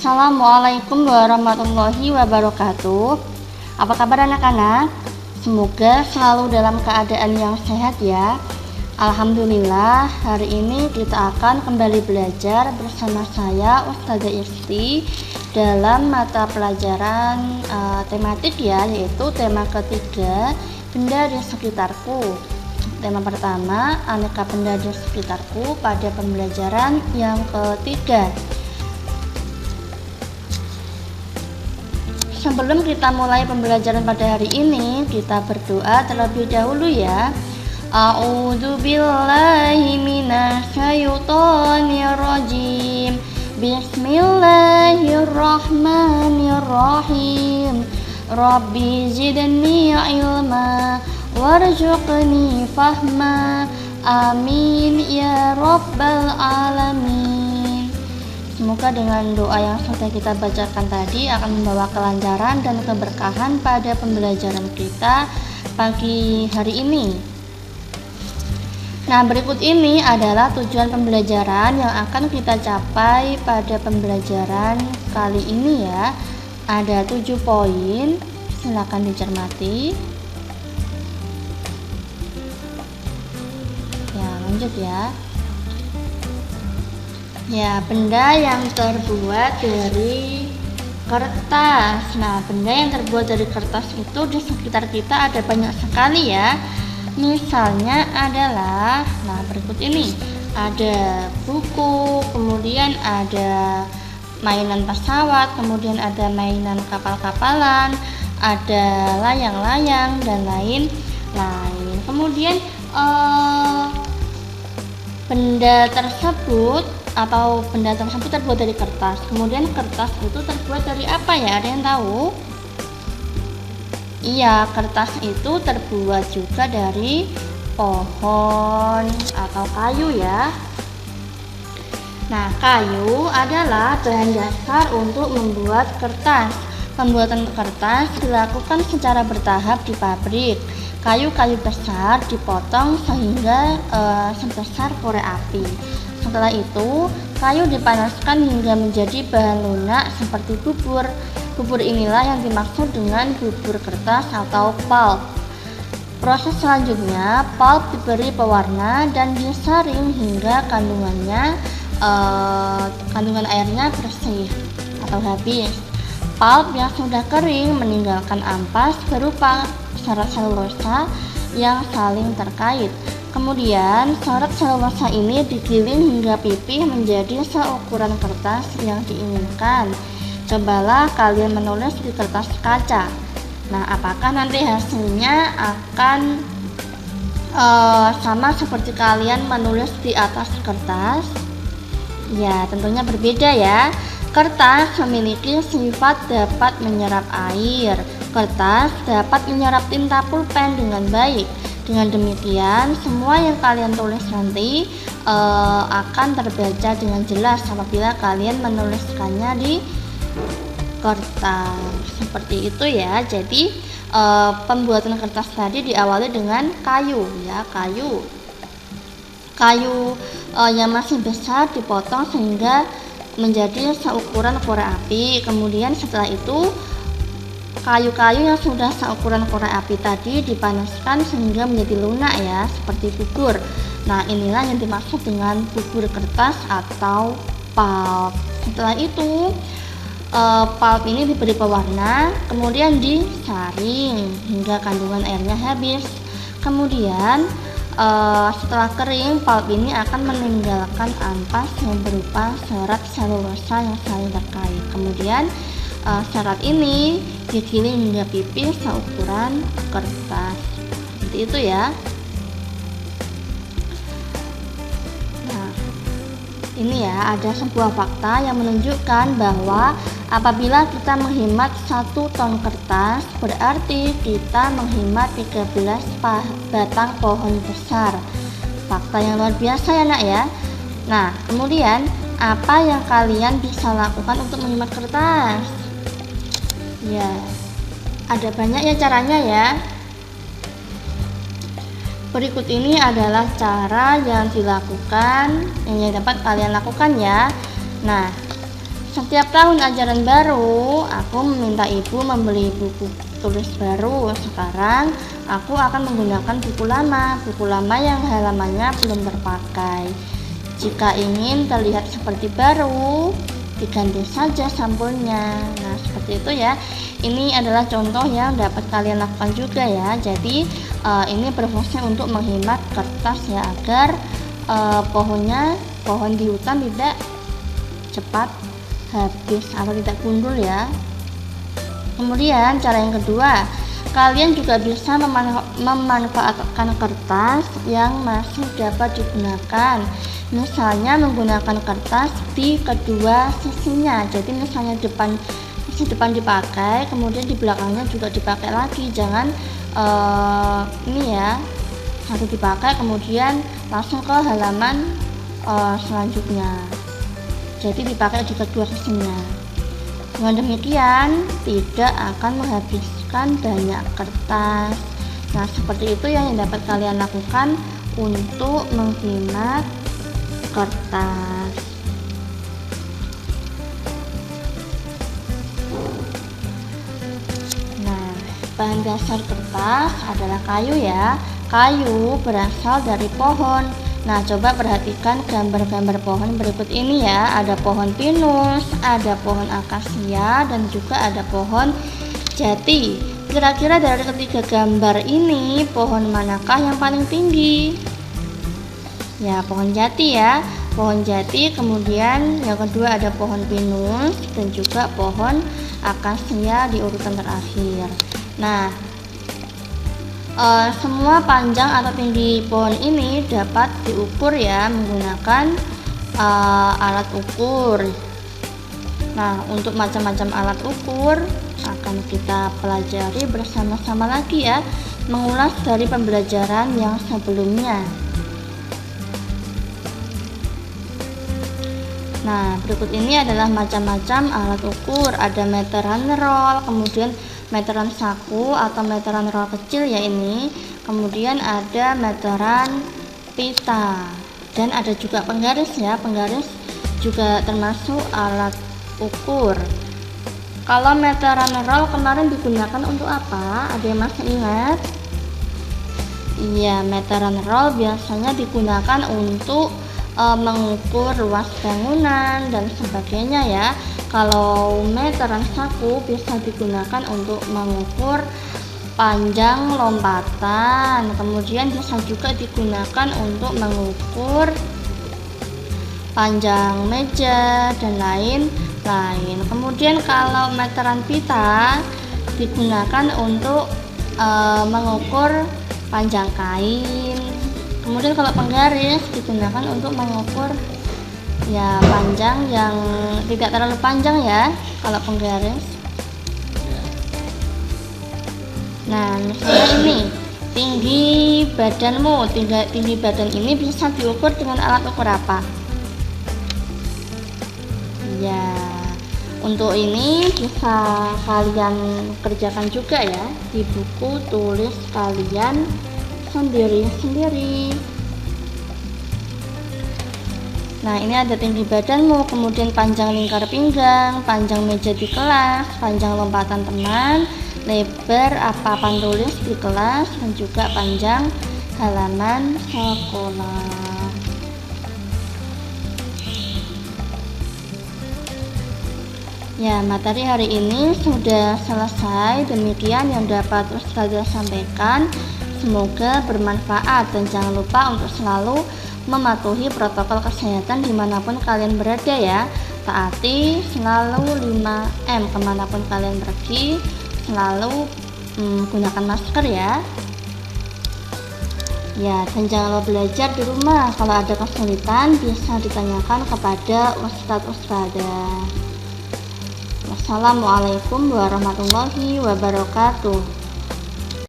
Assalamualaikum warahmatullahi wabarakatuh. Apa kabar anak-anak? Semoga selalu dalam keadaan yang sehat ya. Alhamdulillah, hari ini kita akan kembali belajar bersama saya Ustazah Isti dalam mata pelajaran tematik ya, yaitu tema ketiga, benda di sekitarku. Tema pertama, aneka benda di sekitarku pada pembelajaran yang ketiga. Sebelum kita mulai pembelajaran pada hari ini, kita berdoa terlebih dahulu ya. A'udzu billahi minasyaitonir rajim. Bismillahirrahmanirrahim. Rabbi zidni ilma warzuqni fahma. Amin ya rabbal alamin. Semoga dengan doa yang sudah kita bacakan tadi akan membawa kelancaran dan keberkahan pada pembelajaran kita pagi hari ini. Nah, berikut ini adalah tujuan pembelajaran yang akan kita capai pada pembelajaran kali ini ya. Ada 7 poin, silakan dicermati. Ya, lanjut ya. Ya, benda yang terbuat dari kertas. Nah, benda yang terbuat dari kertas itu di sekitar kita ada banyak sekali ya. Misalnya adalah, nah berikut ini, ada buku, kemudian ada mainan pesawat, kemudian ada mainan kapal-kapalan, ada layang-layang dan lain-lain. Kemudian benda tersebut terbuat dari kertas. Kemudian kertas itu terbuat dari apa ya? Ada yang tahu? Iya, kertas itu terbuat juga dari pohon atau kayu ya. Nah, kayu adalah bahan dasar untuk membuat kertas. Pembuatan kertas dilakukan secara bertahap di pabrik. Kayu-kayu besar dipotong sehingga sebesar korek api. Setelah itu, kayu dipanaskan hingga menjadi bahan lunak seperti bubur. Bubur inilah yang dimaksud dengan bubur kertas atau pulp. Proses selanjutnya, pulp diberi pewarna dan disaring hingga kandungan airnya bersih atau habis. Pulp yang sudah kering meninggalkan ampas berupa serat selulosa yang saling terkait. Kemudian serat selulosa ini digiling hingga pipih menjadi seukuran kertas yang diinginkan. Cobalah kalian menulis di kertas kaca. Nah, apakah nanti hasilnya akan sama seperti kalian menulis di atas kertas? Ya, tentunya berbeda ya. Kertas memiliki sifat dapat menyerap air. Kertas dapat menyerap tinta pulpen dengan baik. Dengan demikian, semua yang kalian tulis nanti akan terbaca dengan jelas apabila kalian menuliskannya di kertas. Seperti itu ya. Jadi pembuatan kertas tadi diawali dengan kayu ya, kayu yang masih besar dipotong sehingga menjadi seukuran korek api. Kemudian setelah itu kayu-kayu yang sudah seukuran korek api tadi dipanaskan sehingga menjadi lunak ya, seperti bubur. Nah, inilah yang dimaksud dengan bubur kertas atau pulp. Setelah itu pulp ini diberi pewarna, kemudian disaring hingga kandungan airnya habis. Kemudian setelah kering, pulp ini akan meninggalkan ampas yang berupa serat selulosa yang saling terkait. Kemudian serat ini digiling hingga pipih seukuran kertas. Seperti itu ya. Nah, ini ya, ada sebuah fakta yang menunjukkan bahwa apabila kita menghemat 1 ton kertas, berarti kita menghemat 13 batang pohon besar. Fakta yang luar biasa ya nak ya. Nah, kemudian apa yang kalian bisa lakukan untuk menghemat kertas? Ya, ada banyak ya caranya ya. Berikut ini adalah cara yang dapat kalian lakukan ya. Nah, Setiap tahun ajaran baru, aku meminta ibu membeli buku tulis baru. Sekarang aku akan menggunakan buku lama yang halamannya belum terpakai. Jika ingin terlihat seperti baru, diganti saja sampulnya. Nah, seperti itu ya. Ini adalah contoh yang dapat kalian lakukan juga ya. Jadi ini berfungsi untuk menghemat kertas ya, agar pohon di hutan tidak cepat habis atau tidak gundul ya. Kemudian cara yang kedua, kalian juga bisa memanfaatkan kertas yang masih dapat digunakan. Misalnya menggunakan kertas di kedua sisinya. Jadi misalnya sisi depan dipakai, kemudian di belakangnya juga dipakai lagi. Jangan ini ya, satu dipakai kemudian langsung ke halaman selanjutnya. Jadi dipakai di kedua sisinya. Dengan demikian tidak akan menghabiskan banyak kertas. Nah, seperti itu yang dapat kalian lakukan untuk menghemat kertas. Nah, bahan dasar kertas adalah kayu ya. Kayu berasal dari pohon. Nah, coba perhatikan gambar-gambar pohon berikut ini ya. Ada pohon pinus, ada pohon akasia, dan juga ada pohon jati. Kira-kira dari ketiga gambar ini, pohon manakah yang paling tinggi? Ya, pohon jati ya. Pohon jati, kemudian yang kedua ada pohon pinus dan juga pohon akasia di urutan terakhir. Nah, semua panjang atau tinggi pohon ini dapat diukur ya menggunakan alat ukur. Nah, untuk macam-macam alat ukur akan kita pelajari bersama-sama lagi ya, mengulas dari pembelajaran yang sebelumnya. Nah, berikut ini adalah macam-macam alat ukur. Ada meteran roll, kemudian meteran saku atau meteran roll kecil ya ini. Kemudian ada meteran pita. Dan ada juga penggaris ya. Penggaris juga termasuk alat ukur. Kalau meteran roll kemarin digunakan untuk apa? Ada yang masih ingat? Iya, meteran roll biasanya digunakan untuk mengukur luas bangunan dan sebagainya ya. Kalau meteran saku bisa digunakan untuk mengukur panjang lompatan, kemudian bisa juga digunakan untuk mengukur panjang meja dan lain-lain. Kemudian kalau meteran pita digunakan untuk mengukur panjang kain. Kemudian kalau penggaris digunakan untuk mengukur ya panjang yang tidak terlalu panjang ya kalau penggaris. Nah, misalnya ini tinggi badanmu, tinggi badan ini bisa diukur dengan alat ukur apa? Ya, untuk ini bisa kalian kerjakan juga ya di buku tulis kalian sendiri-sendiri. Nah, ini ada tinggi badanmu, kemudian panjang lingkar pinggang, panjang meja di kelas, panjang lompatan teman, lebar papan tulis di kelas, dan juga panjang halaman sekolah. Ya, materi hari ini sudah selesai. Demikian yang dapat Ustazah sampaikan. Semoga bermanfaat dan jangan lupa untuk selalu mematuhi protokol kesehatan dimanapun kalian berada ya. Taati selalu 5M kemanapun kalian pergi. Selalu gunakan masker ya. Ya, dan jangan lupa belajar di rumah. Kalau ada kesulitan bisa ditanyakan kepada Ustadzah. Wassalamualaikum warahmatullahi wabarakatuh.